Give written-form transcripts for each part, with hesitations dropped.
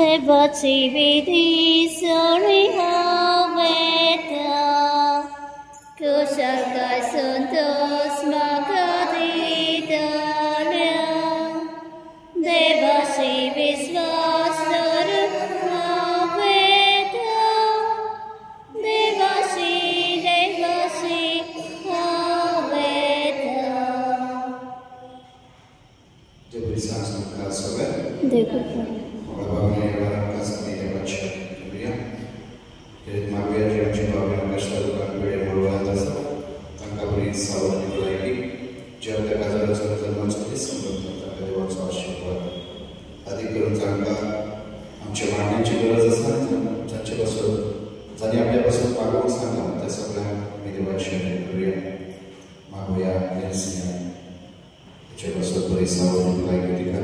देवाची विधी सोळी हवेता कुशल काय संतोष म्हाका दितल्या देवाची विश्वास दवरून हवेता देवाची हवेता आमच्या मागण्याची गरज आसा तांचे पासून जाणी आपल्या पासून मागूंक सांगला त्या सगळ्यांक आमी देवाची करूया मागुया देवसिया ताचे पासून बरी सावध भलायकी दिता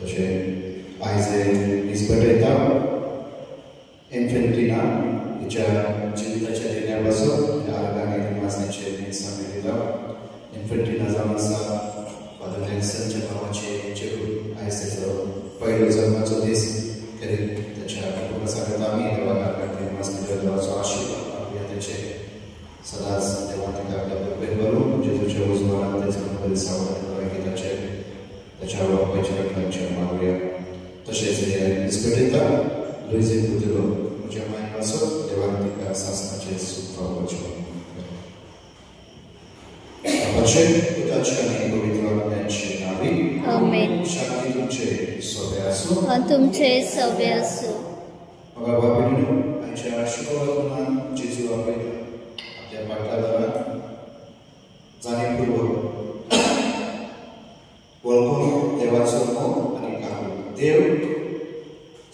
तशें आयज दिसभर येता इन्फेंट्रीना हिच्या जिविताच्या दिल्या पासून ह्या आर्गांनी माजनेचे दिसा दिला इन्फेंट्रीना जावन आसा फादर नेल्सनच्या भावाचे चेडूं आयज तेचो पयलो जल्माचो दीस करीत ताच्या कुटुंबासकट आमी देवाक आर्गांनी माजने देवाचो आशिर्वाद मागुया तेचे सदांच देवान ताका आपल्या बरोबर व्हरून जेजूच्या उजवाडांत तेचो बरी सावध भलायकी ताच्या बापायच्या रक्ताचे मागुया तशेंच दिसभर येता लुइजीन बुद्रो म्हज्या मांय पासून देवान तिका सासणाचें सूख पावपाचें आमेन. शांती तुमचे सोबे आसूं आनी तुमचे सोबे आसूं. म्हाका बाबीनो आयच्या शुक्रवारान जेजू आपयता आपल्या पाटलादारान जाणीवपूर्वक वळखून देवाचो मोग आनी काकूळ देव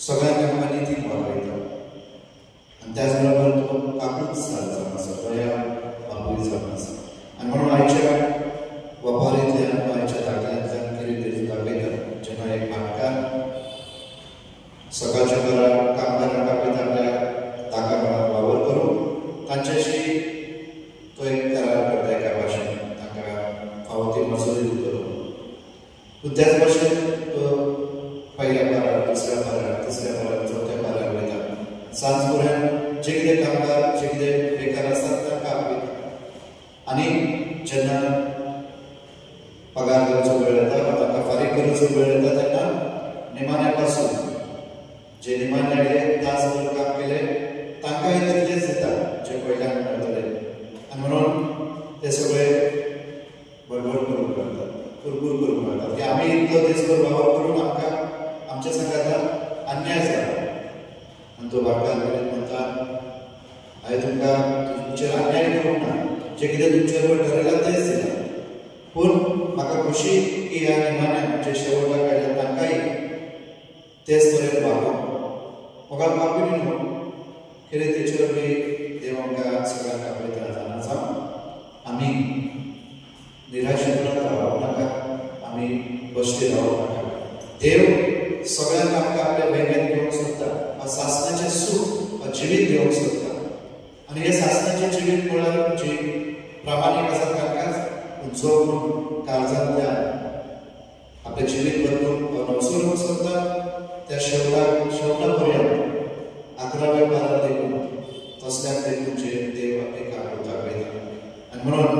सगळ्यांक आमकां नितीन वापरयता आनी त्याच बरोबर तो काकूच जावन आसा दया बापूय जावन आसा आनी म्हणून आयच्या वपारींतल्यान आयच्या दाखल्यांतल्यान कितें तरी दाखयता जेन्ना एक भाटकार सकाळच्या बरा कामगारांक आपयता आपल्या ताका वावर करून तांच्याशी तो एक करार करता एका भाशेन तांकां फावो ती मजुरी दितलो पूण त्याच भशेन तो पयल्या पारार दुसऱ्या पारार तिसऱ्या पारार चवथ्या पारार वयता सांज फुडें जे कितें कामगार जे कितें बेकार आसात तांकां आपयता आनी जेन्ना पगार करचो वेळ येता तांकां फारीक करचो वेळ येता तेन्ना निमाण्या पासून जे निमाण्याचे तासभर काम केले तांकांय तितलेच दिता जे पयल्यान मेळटले आनी म्हणून ते सगळे बडबड करूंक लागतात कुरकुर करूंक लागतात की आमी इतलो दिसभर वावर करून आमकां आमच्या संगातान अन्याय जाला आनी तो भाटकार म्हणटा हांवें तुमकां तुमचेर अन्याय करूंक ना जे कितें तुमचे बरोबर ठरयलां तेच दिलां पूण म्हाका खोशी की ह्या निमाण्याक जे शेवटाक आयल्या तांकांय तेच तरेन वागोवप म्हाका बाबीनो कितें तेचेर बी देव आमकां सगळ्यांक आपयता जाणा जावन आमी निराशेपणांत रावूंक नाका आमी बश्टी रावूंक नाका देव सगळ्यांक आमकां आपल्या वेगळ्यान घेवंक सोदता सासणाचें सूख जिवीत दिवंक सोदता आनी हे सासणाचें जिवीत म्हळ्यार जी प्रामाणीक आसा तांकांच जो काळजांतल्यान आपलें जिवीत बदलून नवसरूंक सोदता त्या शेवटा पर्यंत 11व्या पारार देखून तसल्याक देखून जे देव एका दाखयता आनी म्हणून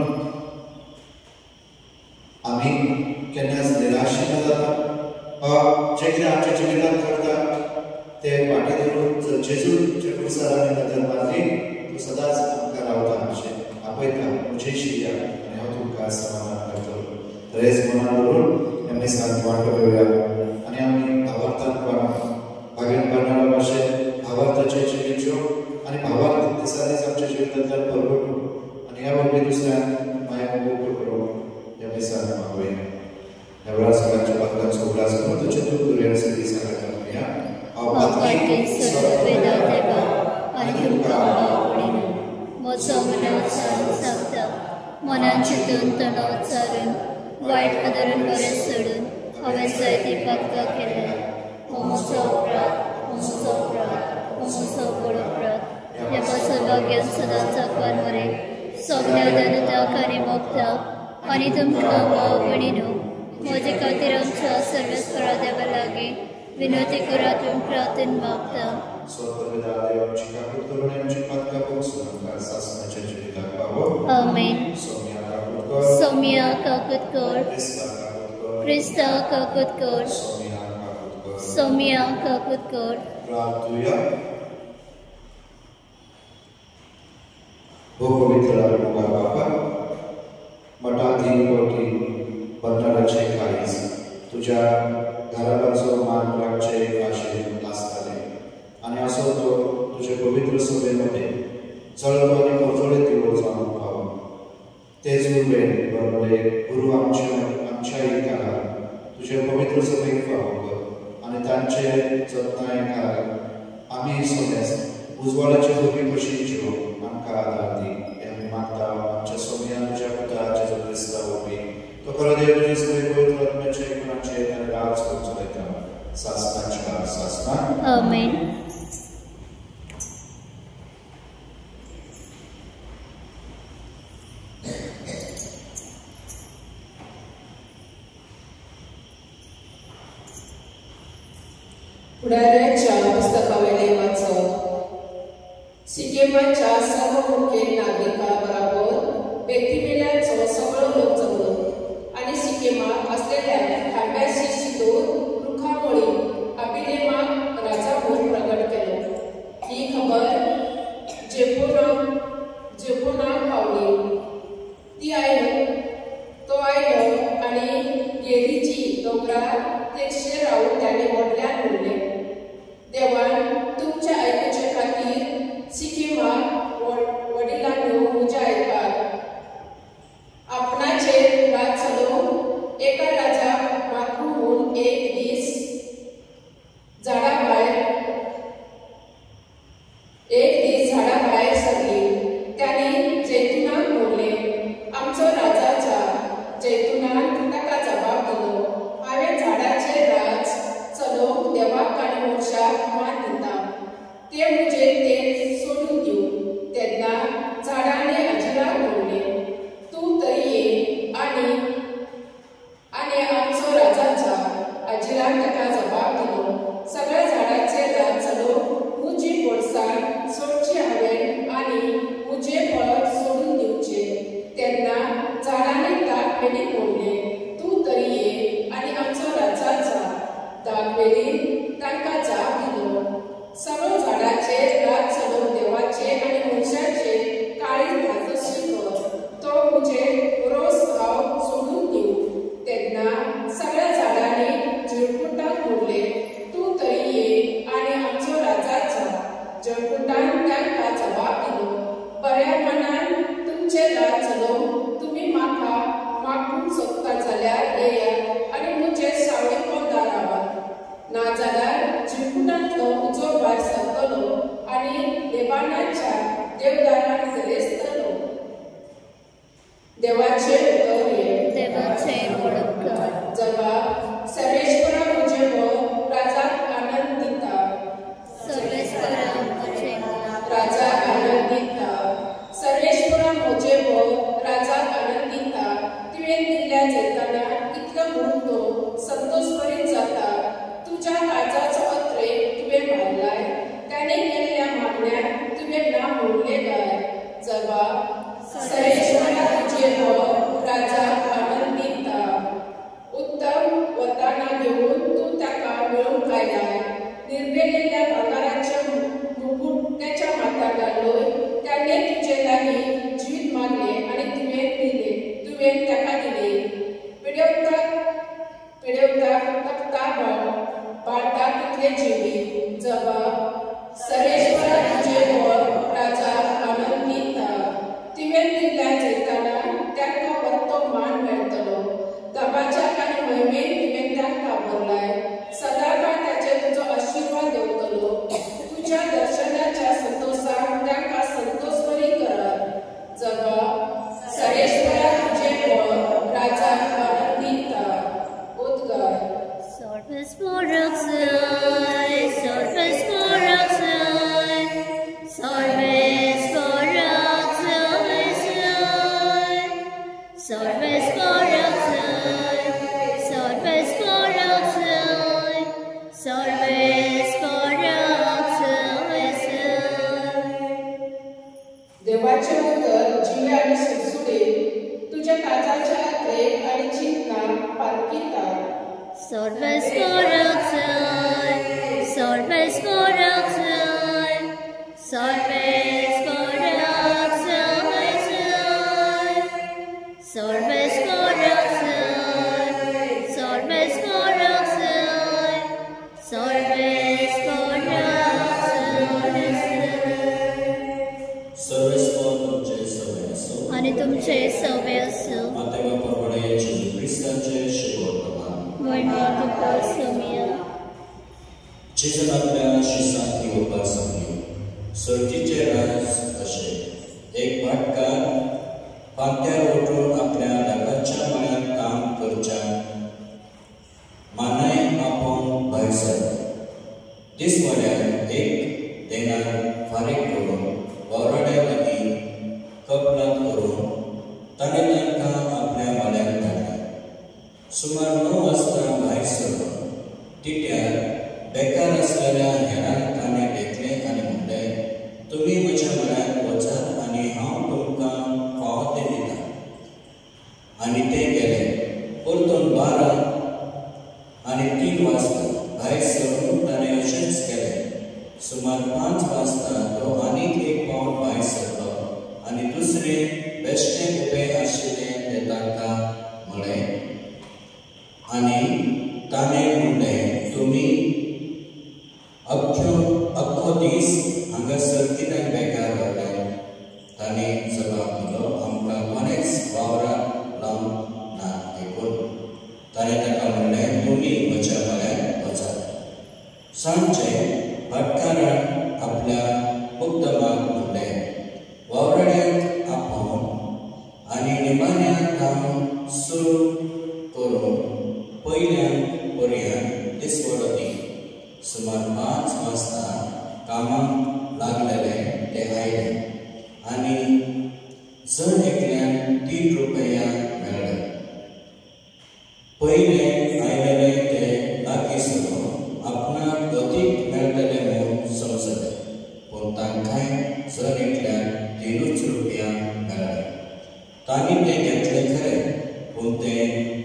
आमी केन्नाच निराशें न जाता जे कितें आमच्या जिवितांत करता ते फाटीं धरून जर जेजूच्या कुर्सार आमी नदर मारली तो सदांच आमकां रावता अशें आपयता उजेशी या आनी हांव तुमकां समाधान करतलो तर हेच मनान धरून ह्या दिसांत वांटो घेवया आनी आमी भावार्थान भागेन करणाऱ्या भाशेन भावार्थाचे जिवीत जिवप आनी भावार्थ दिसा दीस आमच्या जिवितांतल्यान परगटूं आनी ह्या वरवीं दुसऱ्यांक माया मोग करूंक ह्या दिसांत मागुया ह्या वेळार सगळ्यांच्या पातळांचो उगडास करून तुजें दूख दुर्या दिसा खातीर म्हणया हांव पातकी वेदा देवा आनी तुमकां आवडीना म्हजो मनांत सांगता मनान चिंतून तणाव चारून वायट आदारान बरें सोडून हांवें जायती पातकां केल्या हो म्हजो अपराध हो म्हजो व्हड अपराध ह्या पासून भाग्यान सदांच आंकवान मरे सगळ्या दानुदाक आनी मोगताक आनी तुमकां आवडीनो म्हजे खातीर आमच्या सर्वेस्परा देवा लागीं विनंती करातून प्रार्थना मागता. स्वतः देव आमची काकूट करून आमची पात कापूक सुनांकार सासणाच्या जिविताक पावो. आमेन. सौम्या काकुतकर, क्रिस्ता काकुतकर, सौम्या काकुतकर. प्रार्थूया. हो पवित्र मुगा बाबा, मठाधीन कोटी बंधाराचे काळीज तुझ्या घराबाचो मान राखचे आशेन आसताले आणि असो तो तुझे पवित्र सभेमध्ये चळतो आणि कोचोळे दिवस जाऊन पावो. तेच उरले बरोबर गुरु आमच्या एकाला तुझे पवित्र सभेक फावो कर आणि तांचे जतनाय कर. आम्ही सगळ्यास उजवाडाचे दोघी कशी जिवो आमकां आदार दी हे आमी मागता आमच्या सोम्या तुझ्या पुत्राचे जो क्रिस्ता उबी तो खरो देव तुझे सगळे पवित्र आत्म्याचे गुणाचे आणि राज करचो येता सासनाच्या सासना. आमेन. फुडाऱ्याच्या पुस्तकावेले वाचप. सिकेमाच्या सर्व मुखेल नागरिकां बरोबर बेथीमेलाचो सगळो लोक जमलो आनी सिकेमाक असलेल्या खांब्याची शिदोर रुखामोळी अबिलेमाक राजा म्हूण प्रगट केलो. ही खबर जेफोनाक पावली. तो आयलो आनी गेलीची दोंगरार तेचेर रावन ताणें व्हडल्यान म्हणलें, देवान तुमच्या आयकुचे खातीर सिकेमाक वडिलांनो म्हज्या आयकात. आपणाचेर रात चलोवन एका राजाक मागूं म्हूण एक दीस झाडा भायर सरली. तांणी जैतुनाक म्हणलें, आमचो राजा चा. जैतुनान ताका जबाब दिलो, हांवें झाडाचेर रात चलोवंक देवाक आनी मनशाक मान दिता. ते म्हजेर तें सोडून दिवं. तेन्ना झाडांनी अजिराक म्हणलें, तूं तरी ये आनी आमचो राजा चा. अजिरान ताका जबाब दिलो, सगळ्या झाडाचेर रात चलोवंक म्हजी पडसाण सोडची हांवें आनी म्हजे फळ सोडून दिवचें. तेन्ना झाडांनी दागवेलीक म्हणलें, तूं तरी ये आनी आमचो राजा चा. दागवेलीन तांकां जाप दिलो, सगळ्या झाडाचेर रात चलोवन देवाचे आनी मनशाचे काळीज धातशी कर. तो म्हजे रोस हांव सोडून दिवं. तेन्ना सगळ्या झाडांनी जळकुटाक म्हणलें, तूं तरी ये आनी आमचो राजा चा. जळकुटान तांकां जबाब दिलो, बऱ्या मनान तुमचे रात चलोवंक तुमी म्हाका मागूंक सोदता जाल्यार येयात आनी म्हजे सावळी पोंदा रावात. नाजाल्यार जळकुटांतलो उजो भायर सरतलो आनी लेबानाच्या देवदारान दरेस्तलो. देवाचे उतर हे. देवाचे पडकार. जबाब. सर्वेश्वरा म्हजे वर राजाक आनंद दिता. सर्वेस्परा म्हजे राजाक आनंद दिता. सर्वेश्वरा म्हजे वर राजाक आनंद दिता. तुवें दिल्ल्या जैताना इतलो म्हूण तो संतोष भरीत जाता. तुज्या काळजाचो अत्रेक तुवें मारलाय. ताणें केल्ल्या मागण्याक तुवें ना म्हणलें काय. जबाब. सर्वेश्वरा तुजे वर राजाक आनंद दिता. उत्तम वताना घेवन तूं ताका मेळूंक आयलाय. निर्भेलेल्या भांगाराचे मुकुट त्याच्या माथ्यार घालोय. ताणें तुजे लागीं जीवित मागलें आनी तुवें ताका दिलें. पिडेवताक तख्ता बाळटा तितले जिवीत. जबाब. सर्वेश्वरा तुजे वर राजाक आनंद दिता. तुवें दिल्ल्या जैताना तांकां वरतो मान मेळटलो. दबाच्या आनी महिमेन तुवें तांकां भरलाय. सदांकाळ ताचेर तुजो आशिर्वाद देंवतलो. तुज्या दर्शनाच्या संतोषान तांकां संतोष बरी करात. जबाब. सर्वेश्वरा तुजे वर राजाक आनंद दिता. उद्गार. सर्वेस्परा Sorves corruption, sorves corruption, sorves corruption, sorves corruption, sorves corruption, sorves corruption. Sorves तुमचे सवय असो आणि तुमचे सवय असो माता प्रमाणे येशू ख्रिस्ताचे शुभवर्तमान वणवा तुका समिया जेजून आपल्या शिसांक येवपाक सांगली सर्तीचे राज अशे एक भाटकार पांत्यार वटून आपल्या लागाच्या मळ्यात काम करच्या मानाय आपोवन भायर सरता दिसवाड्याक एक देनार फारीक करून वावराड्या लागीं कपलात करून ताणें तांकां आपल्या माळ्याक धाडले सुमार 9 वाजता भायर सरलो तिट्यार बेकार असलेल्या हेरांक ताणें घेतलें आनी म्हणलें तुमी म्हज्या मळ्याक वचात आनी हांव तुमकां फावो तें दितां आनी ते गेले परतून 12 आनी 3 वाजता भायर सरून ताणें अशेंच केलें सुमार 5 वाजता तो आनीक एक पावट भायर सरलो आनी दुसरें बेश्टें उबें आशिल्लें तें तांकां म्हळें आनी ताणें म्हणलें तुमी अख्खो दीस हांगासर कित्याक बेकार रावले ताणें जबाब दिलो आमकां कोणेच वावराक लावंक ना देखून ताणें ताका म्हणलें तुमी म्हज्या मळ्याक वचात सांजचे भाटकारान आपल्या मुक्तमाक म्हणलें वावराड्याक आपोवन आनी निमाण्या काम सुरू करून पयल्यान पर्यंत दिसवडो दी सुमार 5 वाजता कामाक लागलेले ते आयले आनी जण एकल्यान 3 रुपया मेळ्ळे पयले आयलेले ते लागीं सरून आपणाक अदीक मेळटले म्हूण समजले पूण तांकांय जण एकल्यान 3 रुपया मेळ्ळे तांणी ते घेतले खरे पूण ते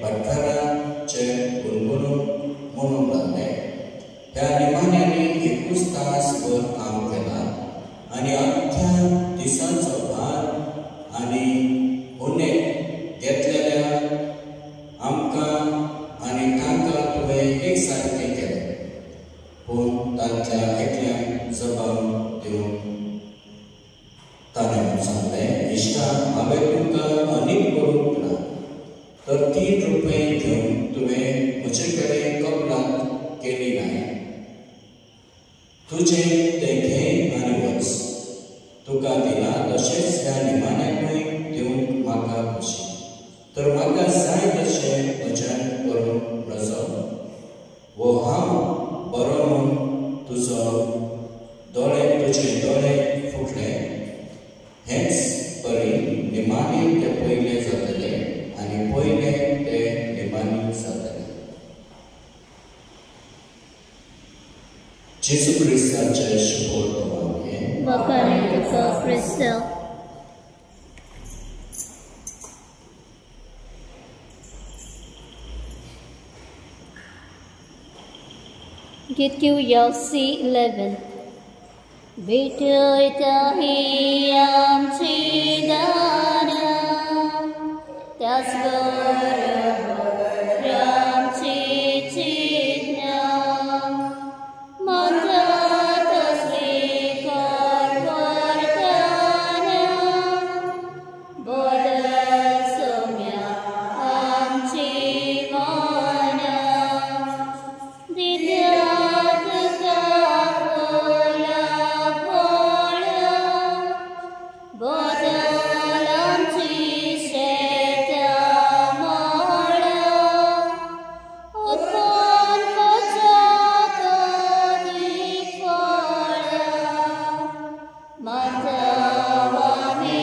भाटकाराचे गुणगुणून म्हणूंक लागले ह्या निमाण्यांनी 21 तास भर काम केलां आनी अख्ख्या दिसांचो भार आनी उणें घेतलेल्या आमकां आनी तांकां तुवें एक सारकें केलें पूण तांच्या एकल्याक जबाब दिवन ताणें सांगलें इश्टा हांवें तुमकां आनीक करूंक ना तर 3 रुपये घेवन तुवें म्हजे कडेन कपलात केली नाय तुजें तें घे आनी वच तुका दिलां तशेंच ह्या निमाण्याकूय दिवंक म्हाका खोशी तर म्हाका जाय तशें म्हज्यान करूंक नजो वो हांव बरो म्हूण तुजे दोळे फुटले हेंच परी निमाणे ते पयले जातले आनी पयले ते निमाणे जातले जेजू ख्रिस्ताचे शुभवर्तमान वखाणी तुका ख्रिस्त Git QL C11 भेटता ही आमची दाना त्याचबरोबर आमची चिन्ह म्हणतात स्वीकार करताना बदल सौम्या आमची मना दिल्यात कापला फळ बदल आमची शेता मळ उत्पन्न कशात अधिक फळ म्हणता आम्ही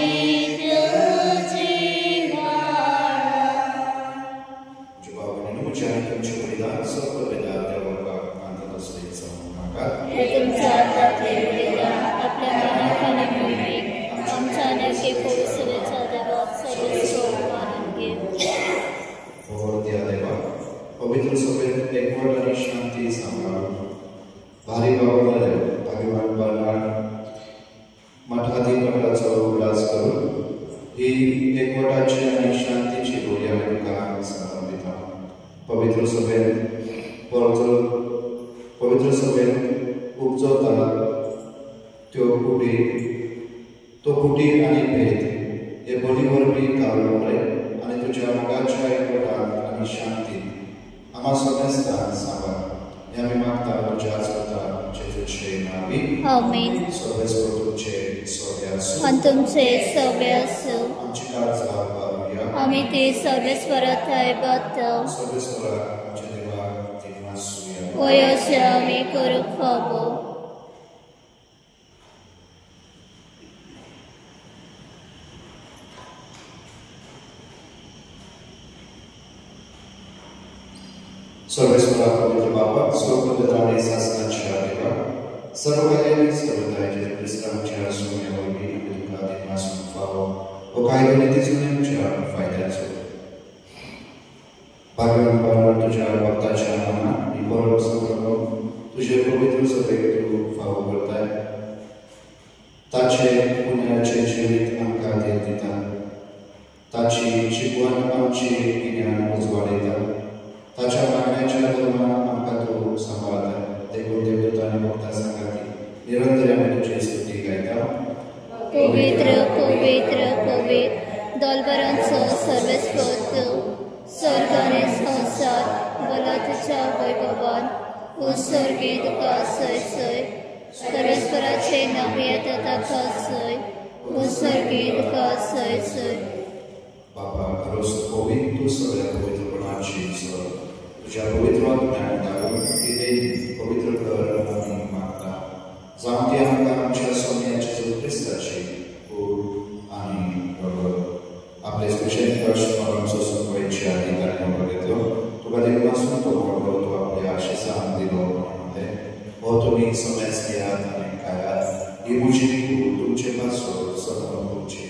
तुझी गाणं Giovanni Nucciani concilianza per dare la cantata stessa magari हे तुमच्या हातातले बलिदान आपल्या मनाखाने मिळणे आमच्या नखे पोचलेच्या देवात सर्वस्व मानून घे por dia deva pavitra sovereign एकवट आणि शांती सांभाळून भारी वावरणारे भगवान बर्नार्ड मठाधिपतीचा उल्हास करून ही एकवटाची आणि शांतीची गोडी आम्ही तुका समर्पित आहोत। पवित्र सभेत उपजवता तो कुटी आणि भेद हे बळीवरवी कावळवले आणि तुझ्या मोगाच्या एकवटात आणि शांतीत आम्हा सगळ्यांना सांभाळ हे आम्ही मागता तुझ्या स्वतः जेजूचे नावी आमेन। तुमचे स्वर्गासु आणि तुमचे सगळे असो आमची काळजा पारूया आम्ही ते सर्वेस्वरात ऐबत सर्वेस्वरा आमच्या देवा दिनवासूया वयस्य आम्ही करूक फावो। सर्वेस्वरा पवित्र बाबा सर्वपदाने शासनाच्या देवा सर्व कार्याने सर्वदायचे ख्रिस्तांच्या सोन्यावरवी तुका दिनवासून फावो व काही नीतीच्या फायद्याचो भगवान बर्नार्ड तुझ्या भक्ताच्या मनात मी परम समर्पण तुझे पवित्र सभेक तू फावो करताय ताचे पुण्याचे जीवित आमकां दिता ताची शिकवण आमची गिन्यान उजवाडयता ताच्या मागण्याच्या धर्मान आमकां तू सांबाळता देखून देवदूत आणि भक्ता संगाती निरंतर आम्ही तुझी स्तुती गायता। पवित्र पवित्र पवित्र दलबरांचो सर्वेस्वत स्वर्ग आणि संसार बला तुझ्या वैभवान उत्सर्गी तुका सय सय सर्वेस्वराचे नाव येता ताका सय उत्सर्गी तुका सय सय। बाबा खरोच पवित्र सगळ्या पवित्रपणाची सर तुझ्या पवित्र आत्म्यान दारून ती पवित्र कर आम्ही मागता जाणती आमकां आमच्या सोन्याच्या जेजू ख्रिस्ताची खूप आणि आपले स्पेशल स्मरण सोसून वयच्या अधिकाऱ्याने बघितलो तुका देवासून तो पडलो तो आपल्या आशिषान दिलो म्हणते हो तुम्ही सोन्यास घ्यात आणि खायात ही म्हजी तुमचे पासून सदा तुमची।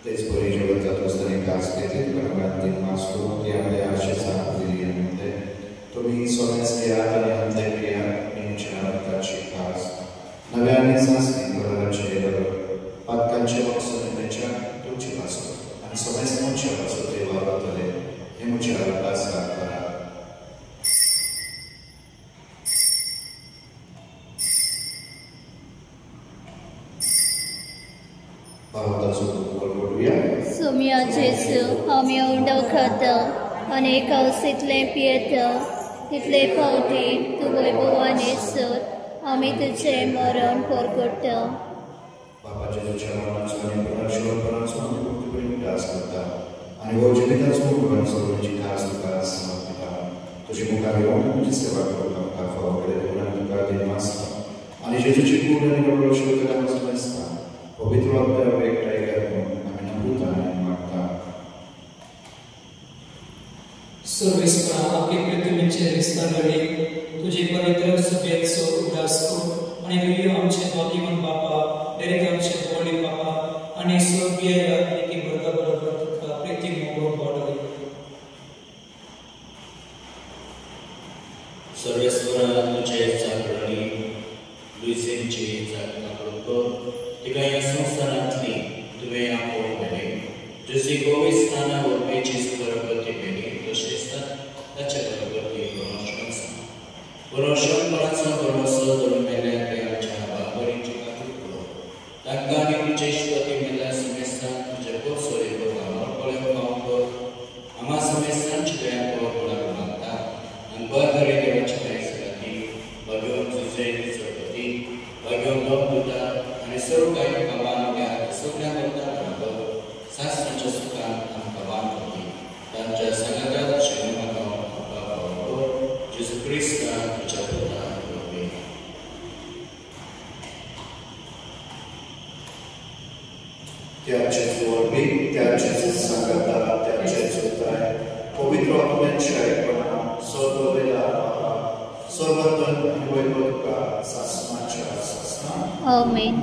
तेच बरी जगत जात असताना कास घेते भगवान दिन मासको ती आपल्या आशिषान दिली म्हणते तुम्ही सोन्यास घ्यात आणि अंधे घ्यात तुमच्या रक्ताची खास नव्याने सासणी घराचे पातकांचे मकसुदीच्या तुमची पासून आणि सोन्यासमोरच्या पासून ते वावरतले हे मुझ्या रक्ताचा करा। सोम्या जेजू आम्ही उंडो खाता आणि कवसीतले पियेता तितले फावटी तू वैभवाने सर आम्ही तुझे मरण परगट्टा। बाबा जेजूच्या मरणाचो आणि पुनर्जीवनपणाचो आमी भक्तीपूर्ण उल्हास करता आणि हो जिविताचो भगवान सर्वांची खास तुका समर्पिता तुझी मुखार येवन तुझी सेवा करूंक आमकां फावो केले देखून तुका दिनवासता आणि जेजूची कूड आणि बरोबर शिवतल्या पासून आसता पवित्र आत्म्याक एकठांय करून आमी नमूता आनी मागता। सर्वेस्वरा आपली पृथ्वीचे विस्तारले तुझे पवित्र सभेचो उल्हास कर आणि वियो आमचे भाग्यवान बापा दरेक आमचे व्हडले बापा आणि स्वर्गीय यात्रेकी वर्गा बरोबर तुका प्रीती मोग वाडय। सर्वेस्वरा तुझे चाकरणी लुईसेंची जागृत कर तिका ह्या संस्थानांतली तुवें आपोवन केली तुजी गोवी स्थाना वरवीची सुबरगती केली तशेंच ताचे बरोबर ती परमेश्वराचो भरोसो धरून मेल्या ते आमच्या बाबरीची खात्री कर तांकां आनी तुजे इश्टती मेल्या समेस्तान तुजे पोरसोरी करपाक पळय पावकर आम्हा समेस्तांची दया पळोवपाक मागता आनी बरे देवाची खायसराती भगवन तुजे चडपती भगवन लोकदूता आणि सर्व काही भगवान त्या सगळ्या बरोबर शास्त्राच्या सुखान आमकां वाट करती तांच्या सगळ्यात शिवमागाव जेजू क्रिस्ता तुझ्या पुत्रान करपी। त्याचेच वरवी त्याचेच सांगता त्याचेच उताय पवित्र आत्म्याच्या एकपणान सर्ववेला बाबा सर्वधन आणि वैभव तुका सासनाच्या सासना आमेन।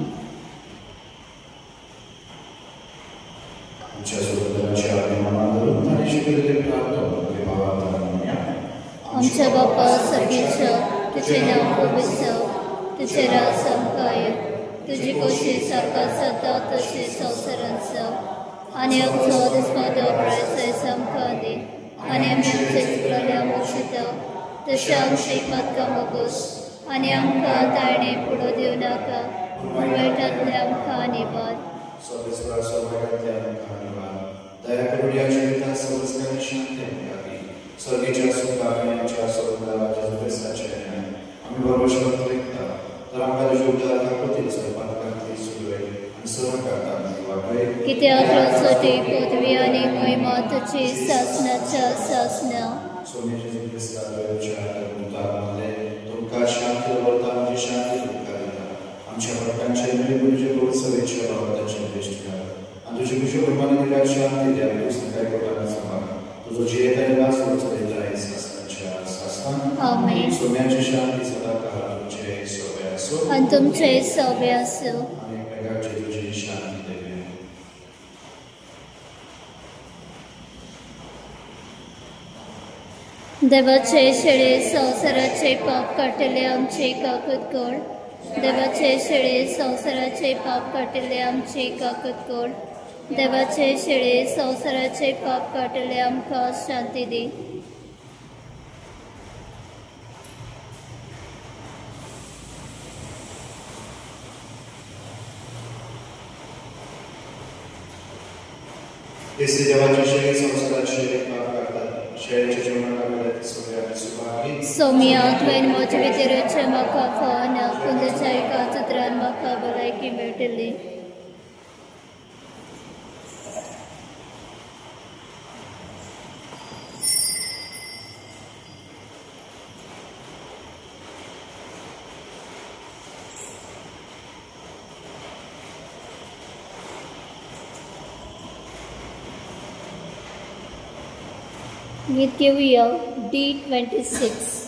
तुझ्या सोबतच्या अभिमानात धरून आणि शिकलेले प्रार्थना विभागात म्हणूया. आमच्या बापा सर्गीच्या तुझे नाव पवित्र, तुझे राज संकाय, तुझी कोशी सारखा सदा तशी संसारांचा आणि आमचो दिसपादो बळायचे संकादी आणि आमचे चुकलेल्या मोक्षिता तशें आमची पातकां मागोस आणि आमकां ताळणे पुढो दिवं नाका पूण वायटांतले आमकां निवार. सर्वेश्वरा सर्वांतल्या आमकां निवार. दया करून या जिवितात सर्वस्कांनी शांती आमकां दी. सर्गीच्या सुखान आमच्या सोदराच्या क्रिस्ताचे आमी भरवशावर लेखता तर आमकां तुज्या उदार दाखोवतील सर्वांतली सुरय आनी सर्व काळांतली वागय. कित्याक रोजची पदवी आनी महिमा तुजी सासणाच्या सासना. स्वामी जेजू क्रिस्ताच्या उदारांतले तुमकां शांती दवरता आमची शांती तुमकां दिता. आमच्या भक्तांचे नवी गुरुचे गोडसवेच्या बाबताचे दृश्ट कर आनी तुजे कुशल प्रमाणे दिल्या शांती द्या. पुस्तकाय कोटांना सांबाळ तुजो जियेता आनी वास उरता सासणाच्या सासनान. आमेन. सोम्याची शांती सदा काळ तुमचे सोबे आसूं आनी तुमचे सोबे आसूं. आनी एकमेकांची तुजी शांती देवे. देवाचे शेळे संवसाराचे पाप काटिल्ले आमचे काकूत कोण. देवाचे शेळे संवसाराचे पाप काटिल्ले आमचे काकूत कोण. देवाचे शेळे संवसाराचे पाप काटिल्ले आमकां शांती दी. येसी देवाची शेळी संवसाराचे पाप काडटात. शेळीच्या जेवणाक लागल्यार सगळ्यांनी सुभागी. सोमिया तुवें म्हजे भितरचे म्हाका फावना पूण तुज्या एका उतरान म्हाका भलायकी मेळटली. Git घेऊया D26.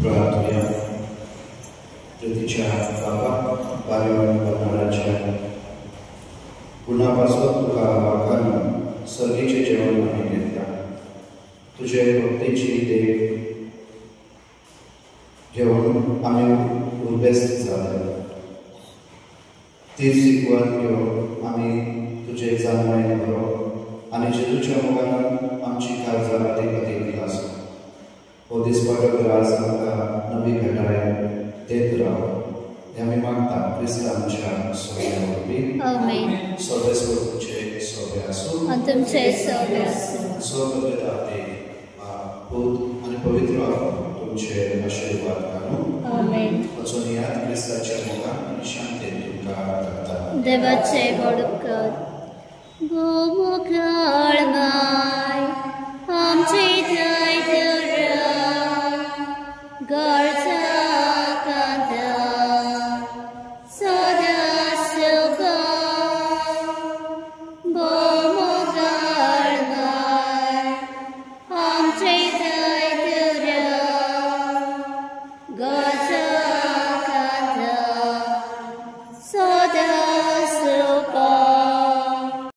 प्रार्थना. प्रीतीच्या बाबा बारीवन करणाऱ्याच्या गुणापासून तुका वाकारून सर्गीचे जेवण आम्ही घेतला. तुझे भक्तीची देव घेऊन आम्ही उर्बेस्त झाले. ती शिकवण घेऊन आम्ही तुझे जाणवायला बरो आणि जेजूच्या मुखान आमची काळजा अधिक अधिक आसूं. हो दिसपाटो त्रास आमकां नवी घटाय देत राव हें आमी मागता क्रिस्तांच्या सोबे. आमेन. सर्वेस्वर तुमचे सोबे आसूं आनी तुमचे सोबे आसूं. सर्वपिता पूत आनी पवित्र आत्मा तुमचे आशीर्वाद काडून आमेन. वचून यात क्रिस्ताच्या मुखान आनी शांतेन तुमकां धाडटा. देवाचे बडुपकार. गोमुखाळ